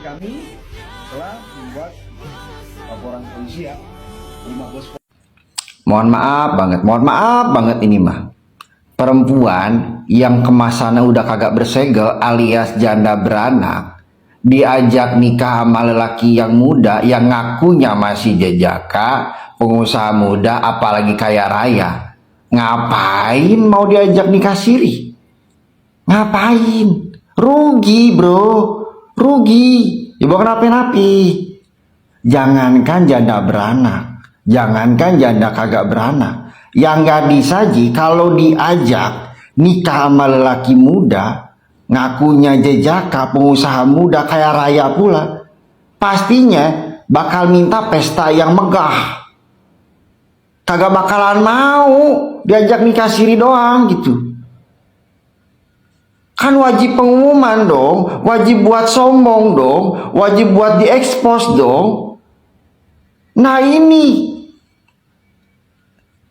kami telah membuat laporan polisi ya. Mohon maaf banget ini mah. Perempuan yang kemasannya udah kagak bersegel alias janda beranak diajak nikah sama lelaki yang muda yang ngakunya masih jejaka, pengusaha muda apalagi kaya raya. Ngapain mau diajak nikah siri? Ngapain? Rugi bro, rugi. Ya bukan napi-napi. Jangankan janda beranak, jangankan janda kagak beranak, yang gak disaji kalau diajak nikah sama lelaki muda, ngakunya jejaka, pengusaha muda kaya raya pula, pastinya bakal minta pesta yang megah. Kagak bakalan mau diajak nikah siri doang gitu. Kan wajib pengumuman dong, wajib buat sombong dong, wajib buat diekspos dong. Nah ini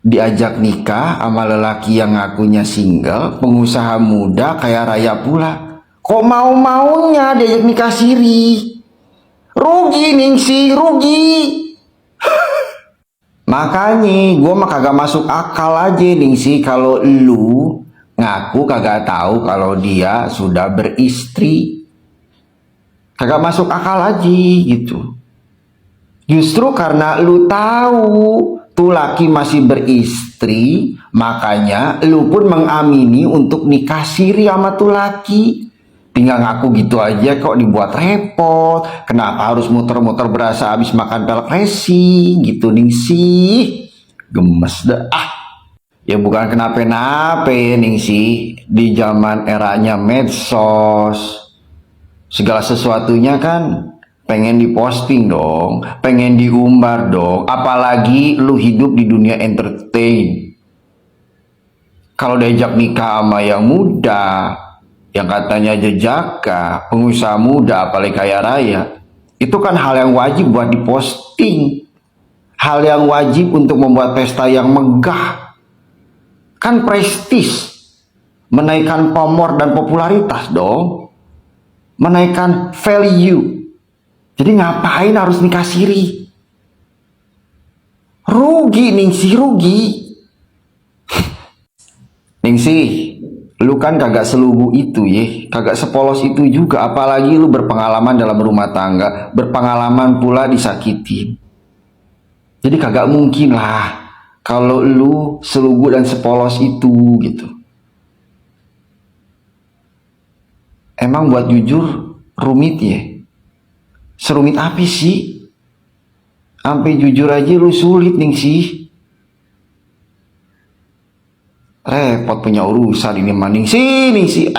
diajak nikah sama lelaki yang ngakunya single, pengusaha muda kaya raya pula. Kok mau-maunya diajak nikah siri? Rugi Ningsih, rugi. Makanya gue mah kagak masuk akal aja Ningsih kalau lu ngaku kagak tahu kalau dia sudah beristri. Kagak masuk akal aja gitu. Justru karena lu tahu tuh laki masih beristri, makanya lu pun mengamini untuk nikah siri sama tuh laki. Tinggal ngaku gitu aja kok dibuat repot. Kenapa harus muter-muter berasa habis makan pelek resi gitu Ningsih. Gemes dah. Ya bukan kenapa-napa Ningsih. Di zaman eranya medsos, segala sesuatunya kan pengen diposting dong, pengen diumbar dong, apalagi lu hidup di dunia entertain. Kalau diajak nikah sama yang muda, yang katanya jejaka, pengusaha muda, apalagi kaya raya, itu kan hal yang wajib buat diposting, hal yang wajib untuk membuat pesta yang megah, kan prestis, menaikkan pamor dan popularitas dong, menaikkan value. Jadi ngapain harus nikah siri? Rugi Ningsih, rugi. Ningsih, lu kan kagak selugu itu ya, kagak sepolos itu juga, apalagi lu berpengalaman dalam rumah tangga, berpengalaman pula disakitin. Jadi kagak mungkin lah kalau lu selugu dan sepolos itu gitu. Emang buat jujur rumit ya? Serumit apa sih? Sampai jujur aja lu sulit Ningsih. Repot punya urusan ini mah Ningsih.